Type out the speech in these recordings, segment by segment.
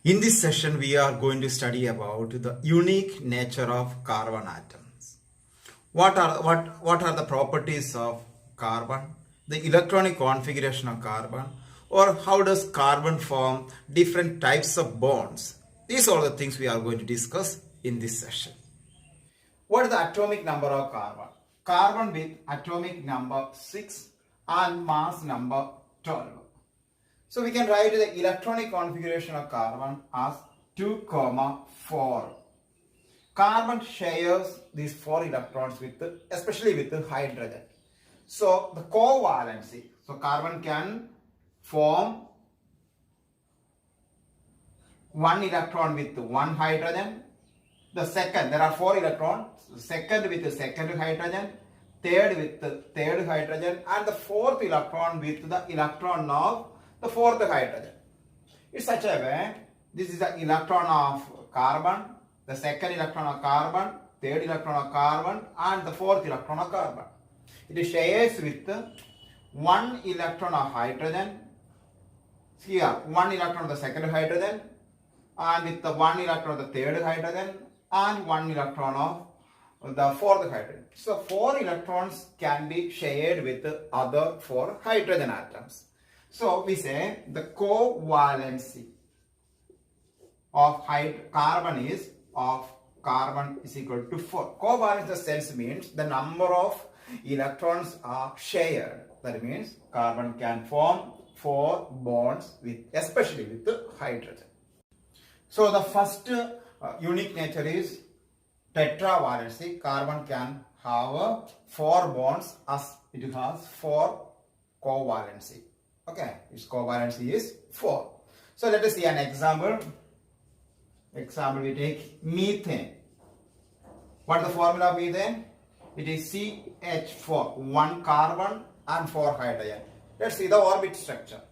In this session, we are going to study about the unique nature of carbon atoms. What are the properties of carbon, the electronic configuration of carbon, or how does carbon form different types of bonds? These are the things we are going to discuss in this session. What is the atomic number of carbon? Carbon with atomic number 6 and mass number 12. So we can write the electronic configuration of carbon as 2, 4. Carbon shares these 4 electrons with, especially with the hydrogen. So the covalency, so carbon can form 1 electron with 1 hydrogen. The second, there are 4 electrons, second with the second hydrogen, third with the third hydrogen, and the fourth electron with the electron of the fourth hydrogen. It's such a way, this is the electron of carbon, the second electron of carbon, third electron of carbon, and the fourth electron of carbon. It shares with 1 electron of hydrogen, here 1 electron of the second hydrogen, and with the 1 electron of the third hydrogen, and 1 electron of the fourth hydrogen. So 4 electrons can be shared with the other 4 hydrogen atoms. So we say the covalency of carbon is equal to 4. Covalence in the sense means the number of electrons are shared. That means carbon can form 4 bonds with, especially with the hydrogen. So the first unique nature is tetravalency. Carbon can have 4 bonds as it has 4 covalency. Okay, its covalency is 4. So let us see an example. Example, we take methane. What is the formula of methane? It is CH4, 1 carbon and 4 hydrogen. Let's see the orbit structure.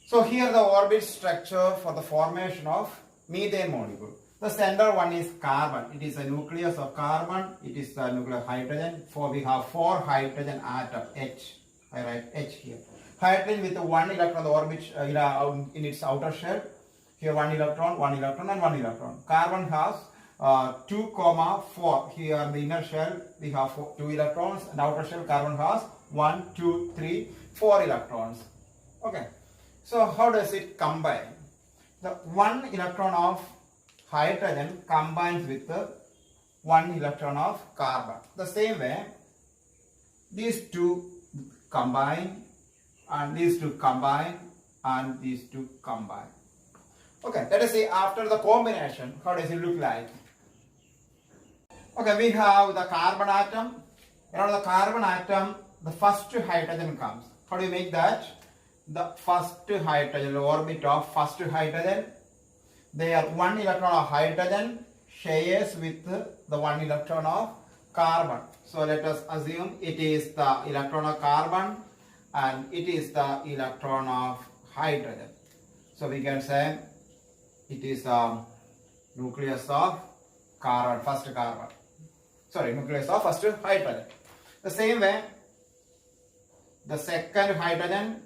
So here the orbit structure for the formation of methane molecule. The center one is carbon. It is a nucleus of carbon. It is the nuclear hydrogen. We have 4 hydrogen atom H. I write H here. Hydrogen with 1 electron the orbit in its outer shell. Here 1 electron, 1 electron, and 1 electron. Carbon has 2, 4. Here in the inner shell we have 2 electrons, and outer shell carbon has 1, 2, 3, 4 electrons. Okay. So how does it combine? The 1 electron of hydrogen combines with the 1 electron of carbon. The same way, these two combine, and these two combine, and these two combine. Okay, let us see after the combination, how does it look like? Okay, we have the carbon atom. Around the carbon atom, the first hydrogen comes. How do you make that? The first hydrogen, the orbit of first hydrogen, there 1 electron of hydrogen shares with the 1 electron of carbon. So let us assume it is the electron of carbon and it is the electron of hydrogen. So we can say it is the nucleus of carbon, first carbon. Sorry, nucleus of first hydrogen. The same way, the second hydrogen,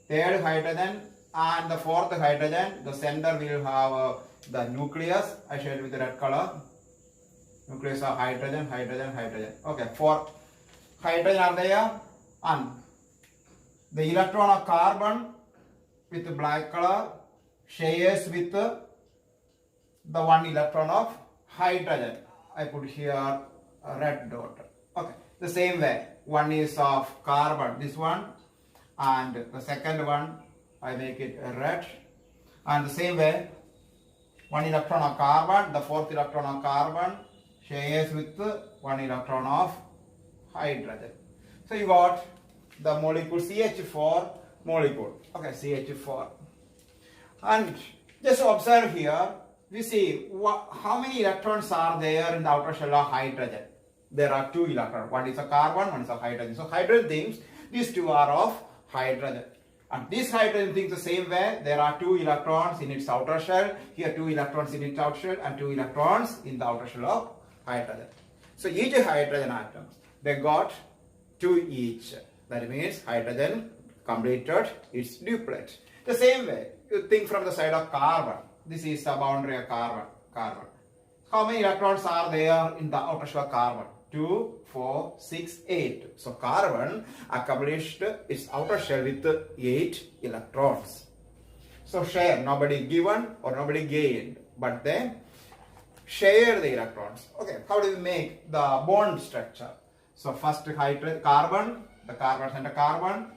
third hydrogen, and the fourth hydrogen, the center will have the nucleus. I shade with the red color. Nucleus of hydrogen, hydrogen, hydrogen. Okay, 4 hydrogen are there, and the electron of carbon with the black color shares with the 1 electron of hydrogen. I put here a red dot. Okay, the same way, one is of carbon, this one, and the second one I make it red, and the same way 1 electron of carbon, the fourth electron of carbon shares with 1 electron of hydrogen. So you got the molecule CH4 molecule. Okay, CH4. And just observe here, we see how many electrons are there in the outer shell of hydrogen. There are 2 electrons. One is a carbon, one is a hydrogen. So hydrogen thinks these 2 are of hydrogen. And this hydrogen thinks the same way. There are 2 electrons in its outer shell. Here 2 electrons in its outer shell and 2 electrons in the outer shell of hydrogen. So each hydrogen atom, they got 2 each. That means hydrogen completed its duplet. The same way, you think from the side of carbon. This is the boundary of carbon. How many electrons are there in the outer shell of carbon? 2, 4, 6, 8. So carbon accomplished its outer shell with 8 electrons. So share, nobody given or nobody gained, but they share the electrons. Okay, how do we make the bond structure? So first carbon, the carbon center carbon.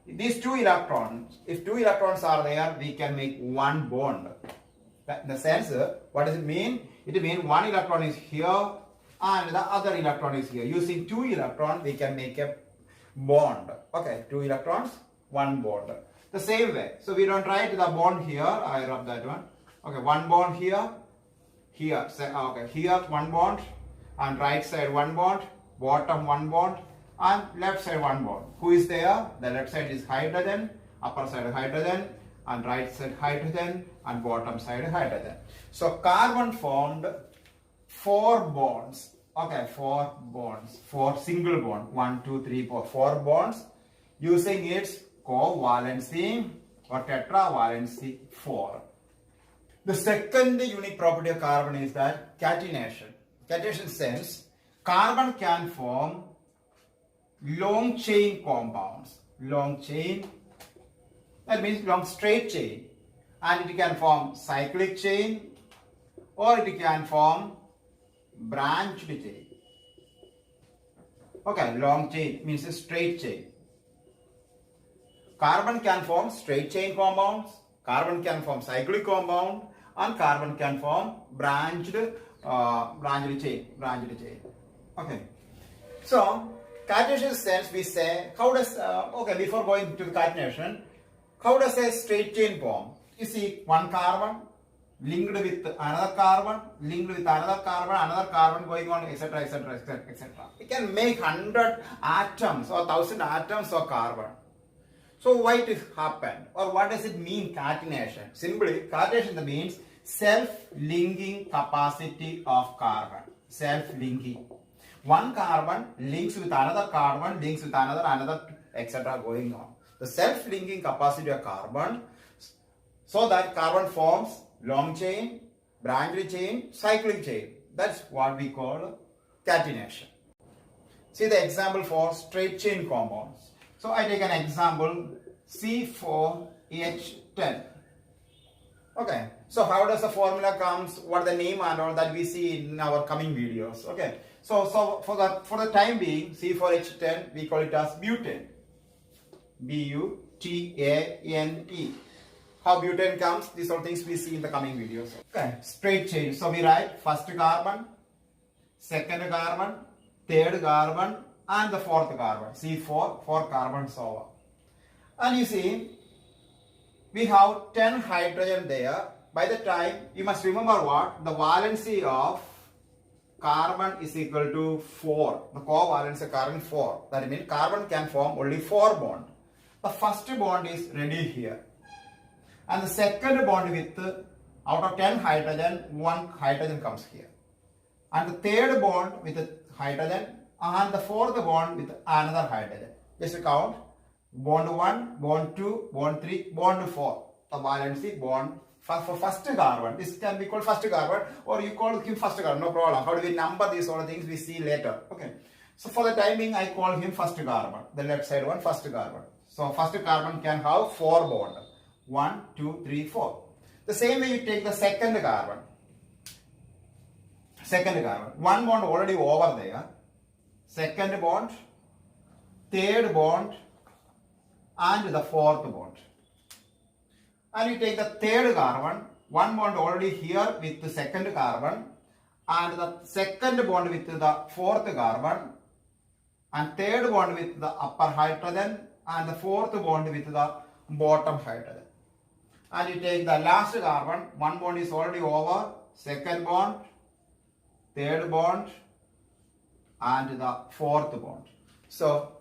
These 2 electrons, if 2 electrons are there, we can make one bond. In the sense, what does it mean? It means one electron is here and the other electron is here. Using 2 electrons, we can make a bond. Okay, 2 electrons, one bond. The same way. So we don't write the bond here. I rub that one. Okay, one bond here. Here. Okay, here one bond. And right side one bond. Bottom one bond. And left side one bond. Who is there? The left side is hydrogen. Upper side hydrogen. And right side hydrogen. And bottom side hydrogen. So carbon formed 4 bonds. Okay, 4 bonds. 4 single bond. 1, 2, 3, 4. 4 bonds. Using its covalency or tetravalency 4. The second unique property of carbon is that catenation. Catenation sense, carbon can form long chain compounds. Long chain, that means long straight chain. And it can form cyclic chain or it can form branched chain. Okay, long chain means a straight chain. Carbon can form straight chain compounds, carbon can form cyclic compound, and carbon can form branched chain. Okay. So, catenation sense we say, how does, okay, before going to the catenation, how does a straight chain form? You see one carbon linked with another carbon, another carbon going on, etc., etc., etc., etc. We can make 100 atoms or 1000 atoms of carbon. So why it happened, or what does it mean catenation? Simply, catenation means self-linking capacity of carbon. Self-linking. One carbon links with another carbon, links with another, etc. going on. The self-linking capacity of carbon, so that carbon forms long chain, branched chain, cyclic chain. That's what we call catenation. See the example for straight chain compounds. So I take an example C4H10. Okay, so how does the formula comes, what the name and all that we see in our coming videos. Okay, so for the time being, C4H10 we call it as butane. B-U-T-A-N-E. How butane comes, these are things we see in the coming videos. Okay, straight chain. So we write first carbon, second carbon, third carbon, and the fourth carbon. C4, 4 carbons over. And you see, we have 10 hydrogen there. By the time, you must remember what? The valency of carbon is equal to 4. The covalence of carbon 4. That means carbon can form only 4 bonds. The first bond is ready here. And the second bond with, out of 10 hydrogen, 1 hydrogen comes here. And the third bond with the hydrogen, and the fourth bond with another hydrogen. Just count. Bond 1, bond 2, bond 3, bond 4. The valency bond for first carbon. This can be called first carbon, or you call him first carbon, no problem. How do we number these sort of things we see later. Okay. So for the time being, I call him first carbon. The left side one, first carbon. So first carbon can have 4 bonds. 1, 2, 3, 4. The same way you take the second carbon. One bond already over there. Second bond, third bond, and the fourth bond. And you take the third carbon, one bond already here with the second carbon, and the second bond with the fourth carbon, and third bond with the upper hydrogen, and the fourth bond with the bottom hydrogen. And you take the last carbon, one bond is already over, second bond, third bond, and the fourth bond. So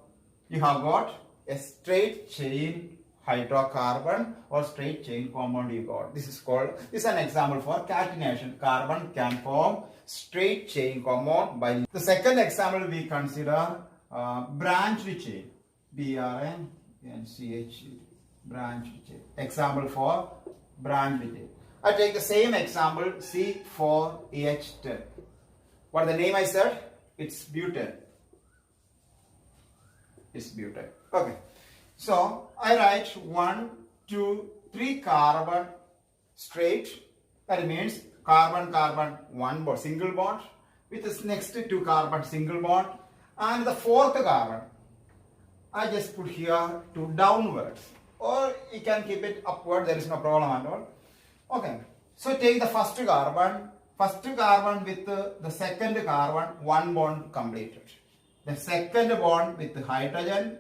you have got a straight chain hydrocarbon or straight chain compound you got. This is an example for catenation. Carbon can form straight chain compound by. The second example we consider branched chain. B-R-A-N-C-H. Branch chain. Example for branch chain. I take the same example C4H10. What the name I said? It's butane. It's butane. Okay. So I write 1, 2, 3 carbon straight. That means carbon carbon one bond, single bond, with this next 2 carbon single bond, and the 4th carbon I just put here to downwards, or you can keep it upward, there is no problem at all. Okay, so take the first carbon with the second carbon, one bond completed. The second bond with the hydrogen,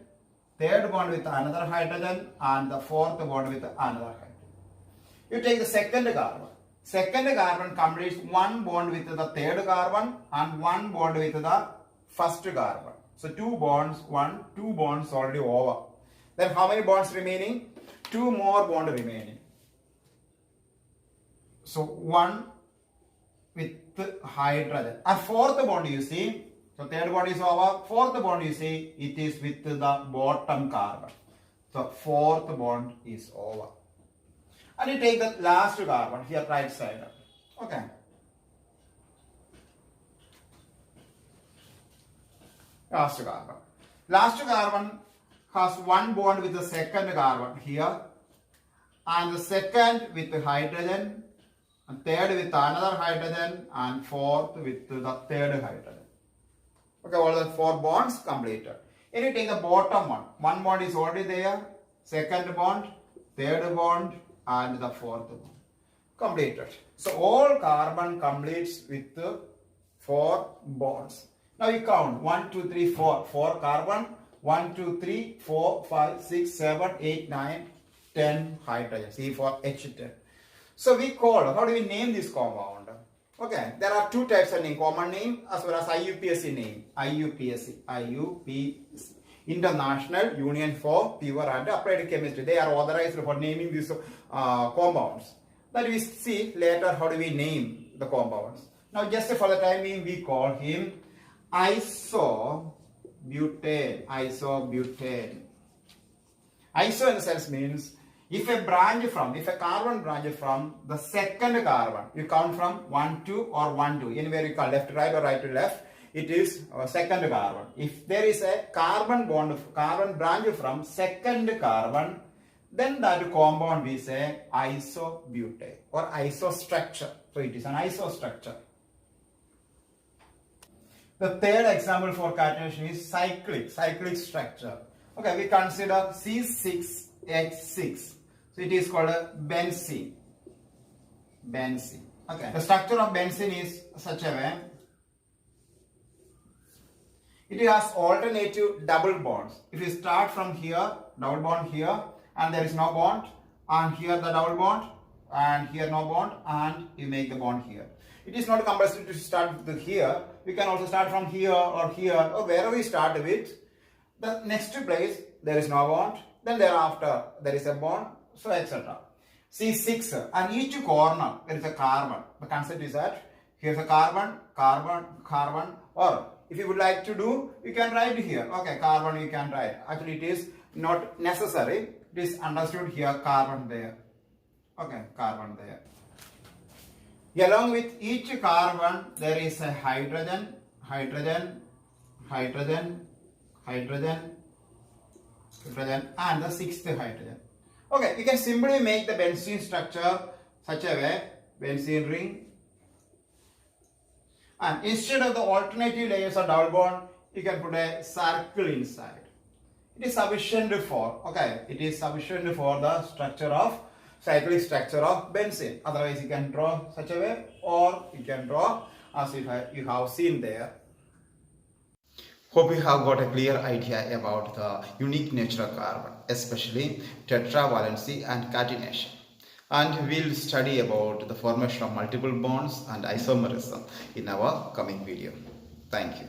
third bond with another hydrogen, and the 4th bond with another hydrogen. You take the second carbon completes one bond with the third carbon and one bond with the first carbon. So 2 bonds already over. Then how many bonds remaining? 2 more bonds remaining. So 1 with hydrogen. And 4th bond you see, so 3rd bond is over, 4th bond you see, it is with the bottom carbon. So 4th bond is over. And you take the last carbon here, right side. Okay. Last carbon has one bond with the second carbon here, and the second with the hydrogen, and third with another hydrogen, and 4th with the third hydrogen. Okay, all the 4 bonds completed. Then you take the bottom one. One bond is already there, second bond, third bond, and the 4th bond. Completed. So all carbon completes with 4 bonds. Now you count 1, 2, 3, 4. 4 carbon. 1, 2, 3, 4, 5, 6, 7, 8, 9, 10 hydrogen. C4H10. So we call, how do we name this compound? Okay, there are 2 types of name, common name as well as IUPAC name. IUPAC. International Union for Pure and Applied Chemistry. They are authorized for naming these compounds. That we see later how do we name the compounds. Now just for the time being we call him isobutane. Isobutane. Iso in the sense means if a carbon branch from the second carbon, you count from 1, 2 or 1, 2, anywhere you call left, right or right to left, it is second carbon. If there is a carbon branch from second carbon, then that compound we say isobutane or isostructure. So it is an isostructure. The third example for catenation is cyclic structure. Okay, we consider C6H6. So it is called a benzene. Okay, the structure of benzene is such a way. It has alternative double bonds. If you start from here, double bond here, and there is no bond, and here the double bond, and here no bond, and you make the bond here. It is not compulsory to start with here. We can also start from here or wherever we start with. The next place there is no bond, then thereafter there is a bond, so etc. C6, and each corner there is a carbon. The concept is that here is a carbon, or if you would like to do, you can write here. Okay, carbon you can write. Actually it is not necessary. It is understood here, carbon there. Okay, carbon there. Along with each carbon, there is a hydrogen, and the 6th hydrogen. Okay, you can simply make the benzene structure such a way, benzene ring. And instead of the alternative layers of double bond, you can put a circle inside. It is sufficient for, the structure of cyclic structure of benzene. Otherwise you can draw such a way, or you can draw as if you have seen there. Hope you have got a clear idea about the unique nature of carbon, especially tetravalency and catenation. And we'll study about the formation of multiple bonds and isomerism in our coming video. Thank you.